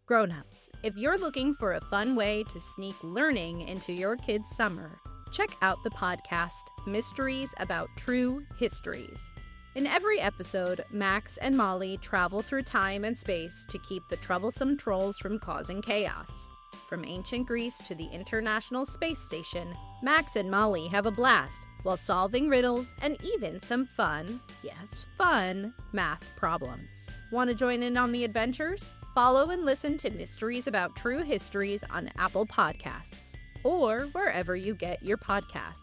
Grownups, if you're looking for a fun way to sneak learning into your kids' summer, check out the podcast Mysteries About True Histories. In every episode, Max and Molly travel through time and space to keep the troublesome trolls from causing chaos. From ancient Greece to the International Space Station, Max and Molly have a blast while solving riddles and even some fun, yes, fun, math problems. Want to join in on the adventures? Follow and listen to Mysteries About True Histories on Apple Podcasts or wherever you get your podcasts.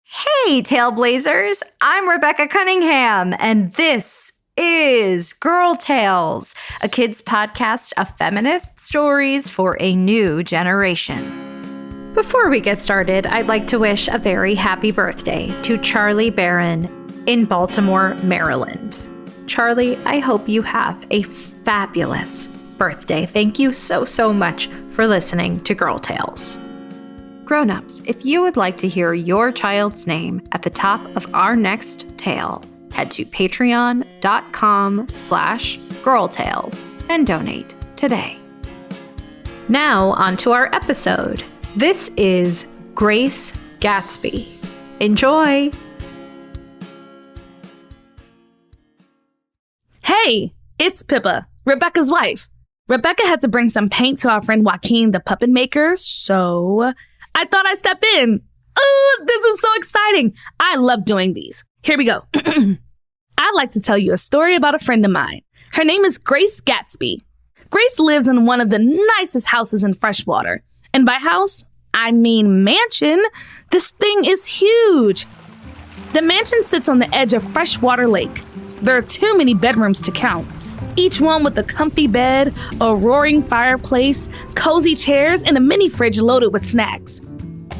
Hey, Tailblazers! I'm Rebecca Cunningham, and this is Girl Tales, a kids' podcast of feminist stories for a new generation. Before we get started, I'd like to wish a very happy birthday to Charlie Barron in Baltimore, Maryland. Charlie, I hope you have a fabulous birthday. Thank you so much for listening to Girl Tales. Grownups, if you would like to hear your child's name at the top of our next tale, head to patreon.com/girltales and donate today. Now on to our episode. This is Grace Gatsby. Enjoy! Hey, it's Pippa, Rebecca's wife. Rebecca had to bring some paint to our friend Joaquin, the puppet maker, so I thought I'd step in. Oh, this is so exciting. I love doing these. Here we go. I'd like to tell you a story about a friend of mine. Her name is Grace Gatsby. Grace lives in one of the nicest houses in Freshwater. And by house, I mean mansion. This thing is huge. The mansion sits on the edge of Freshwater Lake. There are too many bedrooms to count. Each one with a comfy bed, a roaring fireplace, cozy chairs, and a mini fridge loaded with snacks.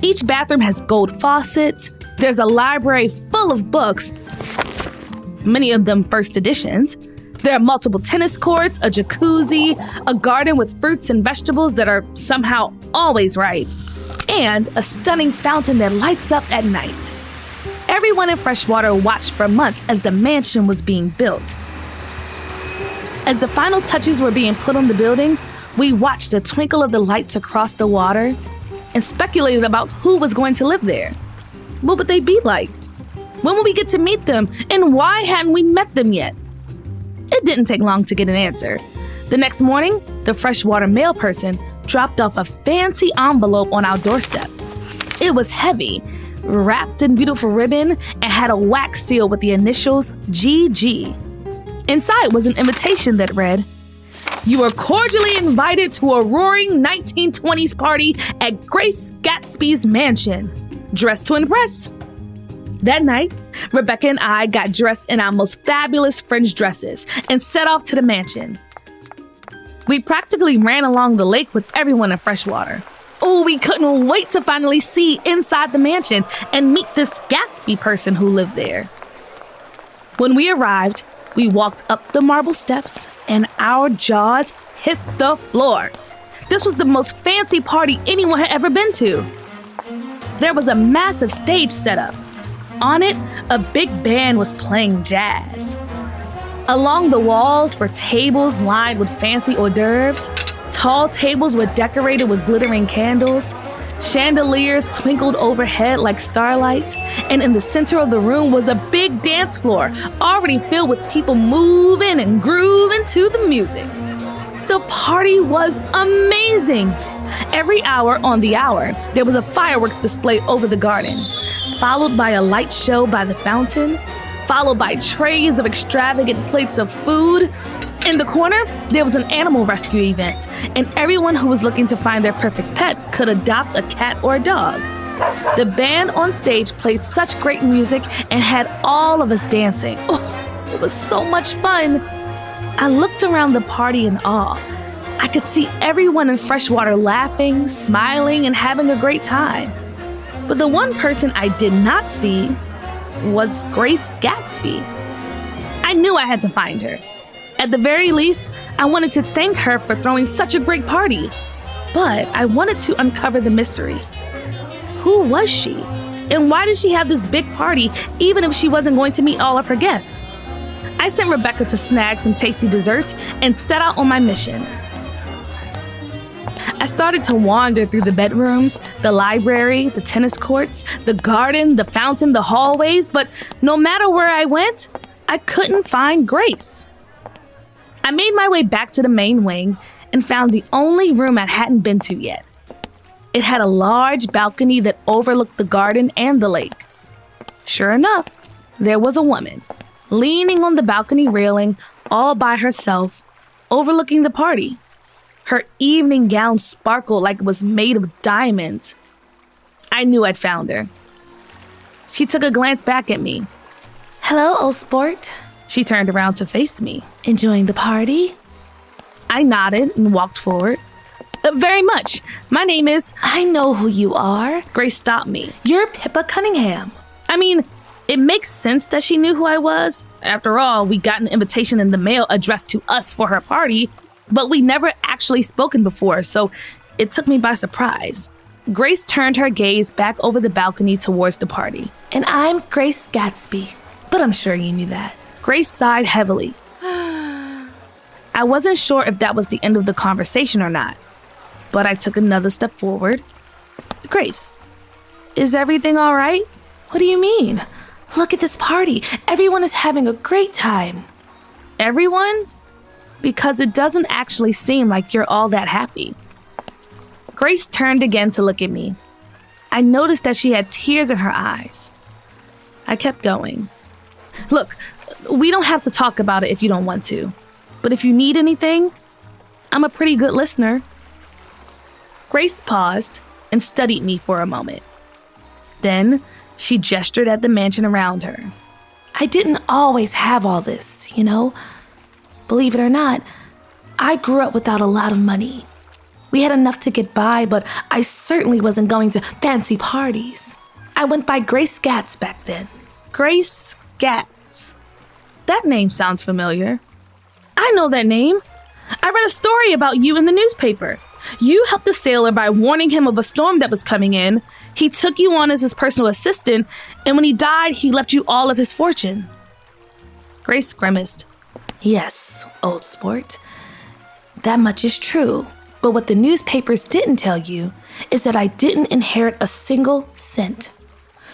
Each bathroom has gold faucets. There's a library full of books, many of them first editions. There are multiple tennis courts, a jacuzzi, a garden with fruits and vegetables that are somehow always ripe, and a stunning fountain that lights up at night. Everyone in Freshwater watched for months as the mansion was being built. As the final touches were being put on the building, we watched the twinkle of the lights across the water and speculated about who was going to live there. What would they be like? When would we get to meet them? And why hadn't we met them yet? It didn't take long to get an answer. The next morning, the Freshwater mail person dropped off a fancy envelope on our doorstep. It was heavy, wrapped in beautiful ribbon, and had a wax seal with the initials GG. Inside was an invitation that read, "You are cordially invited to a roaring 1920s party at Grace Gatsby's mansion. Dress to impress." That night, Rebecca and I got dressed in our most fabulous fringe dresses and set off to the mansion. We practically ran along the lake with everyone in Freshwater. Oh, we couldn't wait to finally see inside the mansion and meet this Gatsby person who lived there. When we arrived, we walked up the marble steps and our jaws hit the floor. This was the most fancy party anyone had ever been to. There was a massive stage set up. On it, a big band was playing jazz. Along the walls were tables lined with fancy hors d'oeuvres. Tall tables were decorated with glittering candles. Chandeliers twinkled overhead like starlight. And in the center of the room was a big dance floor, already filled with people moving and grooving to the music. The party was amazing. Every hour on the hour, there was a fireworks display over the garden, followed by a light show by the fountain, followed by trays of extravagant plates of food. In the corner, there was an animal rescue event, and everyone who was looking to find their perfect pet could adopt a cat or a dog. The band on stage played such great music and had all of us dancing. Oh, it was so much fun. I looked around the party in awe. I could see everyone in Freshwater laughing, smiling, and having a great time. But the one person I did not see was Grace Gatsby. I knew I had to find her. At the very least, I wanted to thank her for throwing such a great party. But I wanted to uncover the mystery. Who was she? And why did she have this big party even if she wasn't going to meet all of her guests? I sent Rebecca to snag some tasty desserts and set out on my mission. I started to wander through the bedrooms, the library, the tennis courts, the garden, the fountain, the hallways, but no matter where I went, I couldn't find Grace. I made my way back to the main wing and found the only room I hadn't been to yet. It had a large balcony that overlooked the garden and the lake. Sure enough, there was a woman, leaning on the balcony railing all by herself, overlooking the party. Her evening gown sparkled like it was made of diamonds. I knew I'd found her. She took a glance back at me. "Hello, old sport." She turned around to face me. "Enjoying the party?" I nodded and walked forward. Very much. My name is... "I know who you are." Grace stopped me. "You're Pippa Cunningham." I mean, it makes sense that she knew who I was. After all, we got an invitation in the mail addressed to us for her party, but we'd never actually spoken before, so it took me by surprise. Grace turned her gaze back over the balcony towards the party. "And I'm Grace Gatsby, but I'm sure you knew that." Grace sighed heavily. I wasn't sure if that was the end of the conversation or not, but I took another step forward. "Grace, is everything all right?" "What do you mean? Look at this party. Everyone is having a great time." "Everyone?" Because it doesn't actually seem like you're all that happy. Grace turned again to look at me. I noticed that she had tears in her eyes. I kept going. "Look, we don't have to talk about it if you don't want to. But if you need anything, I'm a pretty good listener." Grace paused and studied me for a moment. Then she gestured at the mansion around her. "I didn't always have all this, you know? Believe it or not, I grew up without a lot of money. We had enough to get by, but I certainly wasn't going to fancy parties. I went by Grace Gats back then." Grace Gats. That name sounds familiar. I know that name. I read a story about you in the newspaper. You helped a sailor by warning him of a storm that was coming in. He took you on as his personal assistant, and when he died, he left you all of his fortune. Grace grimaced. "Yes, old sport. That much is true. But what the newspapers didn't tell you is that I didn't inherit a single cent.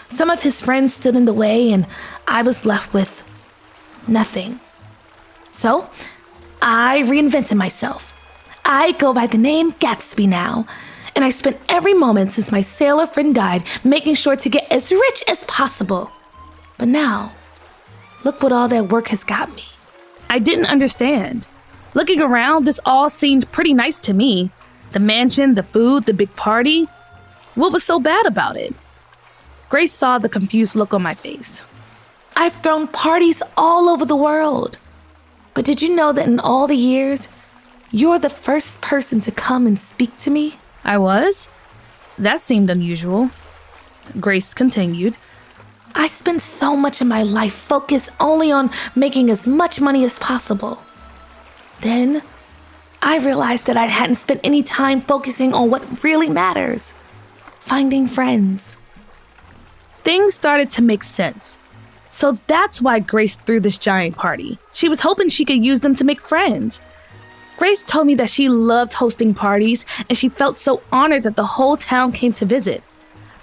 Some of his friends stood in the way, and I was left with nothing. So I reinvented myself. I go by the name Gatsby now, and I spent every moment since my sailor friend died making sure to get as rich as possible. But now, look what all that work has got me." I didn't understand. Looking around, this all seemed pretty nice to me. The mansion, the food, the big party. What was so bad about it? Grace saw the confused look on my face. "I've thrown parties all over the world. But did you know that in all the years, you're the first person to come and speak to me?" I was? That seemed unusual. Grace continued. "I spent so much of my life focused only on making as much money as possible. Then I realized that I hadn't spent any time focusing on what really matters, finding friends." Things started to make sense. So that's why Grace threw this giant party. She was hoping she could use them to make friends. Grace told me that she loved hosting parties, and she felt so honored that the whole town came to visit.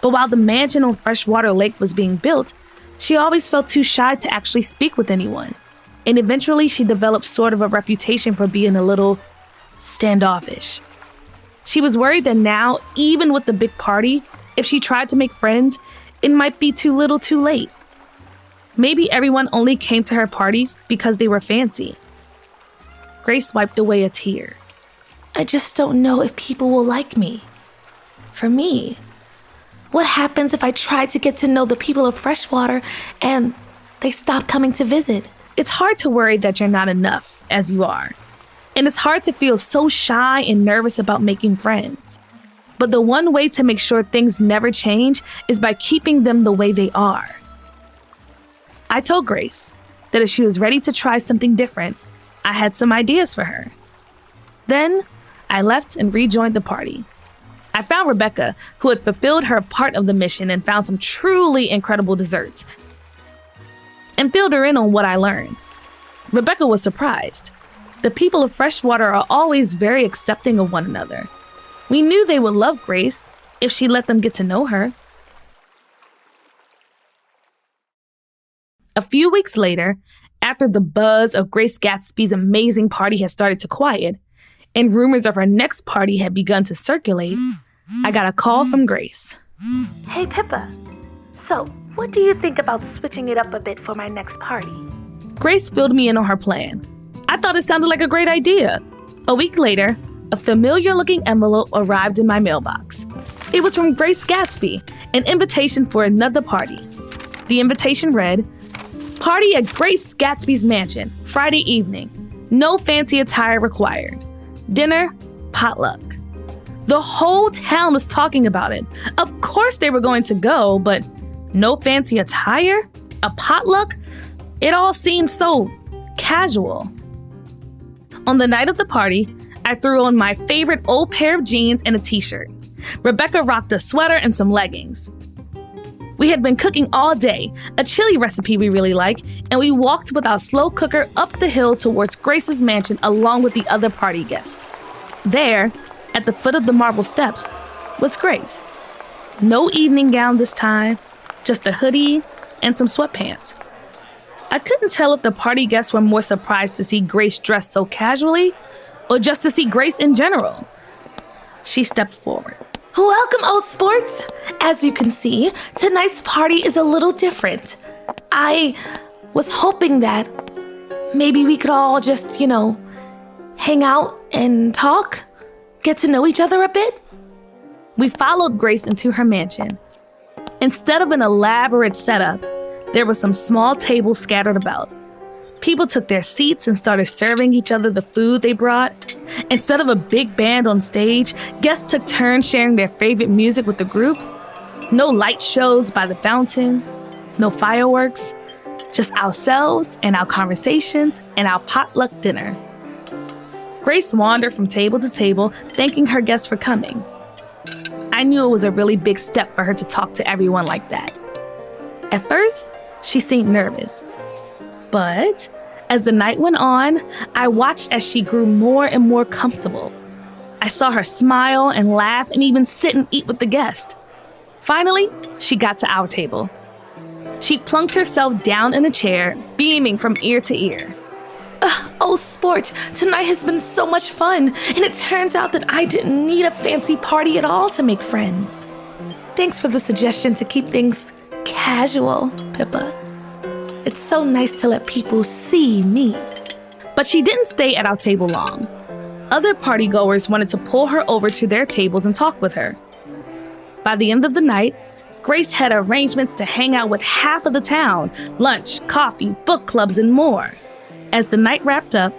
But while the mansion on Freshwater Lake was being built, she always felt too shy to actually speak with anyone. And eventually she developed sort of a reputation for being a little standoffish. She was worried that now, even with the big party, if she tried to make friends, it might be too little too late. Maybe everyone only came to her parties because they were fancy. Grace wiped away a tear. "I just don't know if people will like me. For me, what happens if I try to get to know the people of Freshwater and they stop coming to visit?" It's hard to worry that you're not enough as you are. And it's hard to feel so shy and nervous about making friends. But the one way to make sure things never change is by keeping them the way they are. I told Grace that if she was ready to try something different, I had some ideas for her. Then I left and rejoined the party. I found Rebecca, who had fulfilled her part of the mission and found some truly incredible desserts, and filled her in on what I learned. Rebecca was surprised. The people of Freshwater are always very accepting of one another. We knew they would love Grace if she let them get to know her. A few weeks later, after the buzz of Grace Gatsby's amazing party had started to quiet, and rumors of her next party had begun to circulate, I got a call from Grace. Hey, Pippa. So, what do you think about switching it up a bit for my next party? Grace filled me in on her plan. I thought it sounded like a great idea. A week later, a familiar-looking envelope arrived in my mailbox. It was from Grace Gatsby, an invitation for another party. The invitation read, "Party at Grace Gatsby's mansion, Friday evening. No fancy attire required. Dinner, potluck." The whole town was talking about it. Of course they were going to go, but no fancy attire? A potluck? It all seemed so casual. On the night of the party, I threw on my favorite old pair of jeans and a t-shirt. Rebecca rocked a sweater and some leggings. We had been cooking all day, a chili recipe we really like, and we walked with our slow cooker up the hill towards Grace's mansion along with the other party guests. There, at the foot of the marble steps, was Grace. No evening gown this time, just a hoodie and some sweatpants. I couldn't tell if the party guests were more surprised to see Grace dressed so casually or just to see Grace in general. She stepped forward. Welcome, old sports. As you can see, tonight's party is a little different. I was hoping that maybe we could all just, hang out and talk, get to know each other a bit. We followed Grace into her mansion. Instead of an elaborate setup, there were some small tables scattered about. People took their seats and started serving each other the food they brought. Instead of a big band on stage, guests took turns sharing their favorite music with the group. No light shows by the fountain, no fireworks, just ourselves and our conversations and our potluck dinner. Grace wandered from table to table, thanking her guests for coming. I knew it was a really big step for her to talk to everyone like that. At first, she seemed nervous. But as the night went on, I watched as she grew more and more comfortable. I saw her smile and laugh and even sit and eat with the guests. Finally, she got to our table. She plunked herself down in a chair, beaming from ear to ear. Oh, sport, tonight has been so much fun, and it turns out that I didn't need a fancy party at all to make friends. Thanks for the suggestion to keep things casual, Pippa. It's so nice to let people see me. But she didn't stay at our table long. Other partygoers wanted to pull her over to their tables and talk with her. By the end of the night, Grace had arrangements to hang out with half of the town, lunch, coffee, book clubs, and more. As the night wrapped up,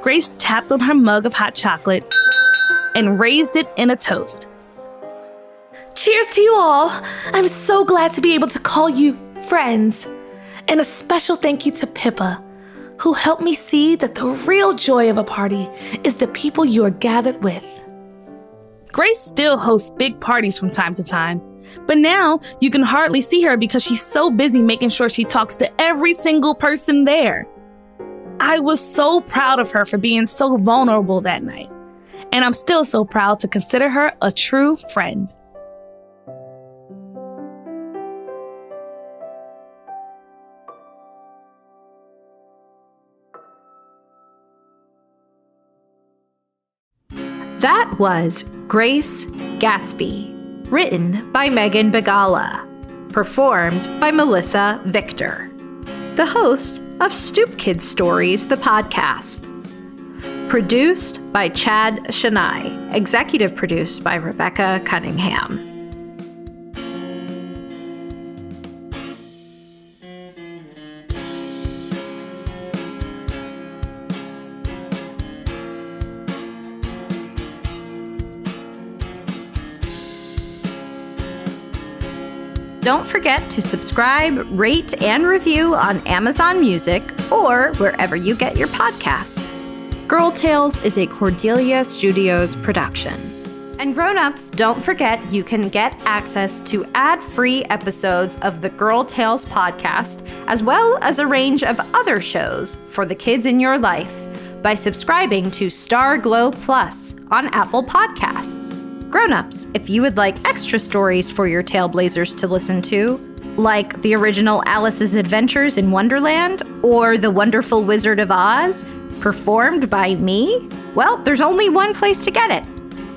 Grace tapped on her mug of hot chocolate and raised it in a toast. Cheers to you all. I'm so glad to be able to call you friends. And a special thank you to Pippa, who helped me see that the real joy of a party is the people you are gathered with. Grace still hosts big parties from time to time, but now you can hardly see her because she's so busy making sure she talks to every single person there. I was so proud of her for being so vulnerable that night, and I'm still so proud to consider her a true friend. That was Grace Gatsby, written by Megan Bagala, performed by Melissa Victor, the host of Stoop Kids Stories, the podcast. Produced by Chad Chenail, executive produced by Rebecca Cunningham. Don't forget to subscribe, rate, and review on Amazon Music or wherever you get your podcasts. Girl Tales is a Cordelia Studios production. And grown-ups, don't forget you can get access to ad-free episodes of the Girl Tales podcast, as well as a range of other shows for the kids in your life by subscribing to Star Glow Plus on Apple Podcasts. Grown-ups, if you would like extra stories for your Tailblazers to listen to, like the original Alice's Adventures in Wonderland or The Wonderful Wizard of Oz, performed by me, well, there's only one place to get it.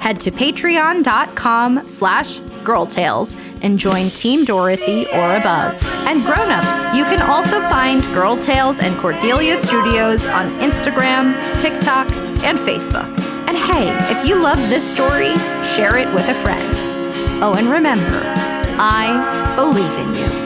Head to patreon.com/girltales and join Team Dorothy or above. And grown-ups, you can also find Girl Tales and Cordelia Studios on Instagram, TikTok, and Facebook. And hey, if you love this story, share it with a friend. Oh, and remember, I believe in you.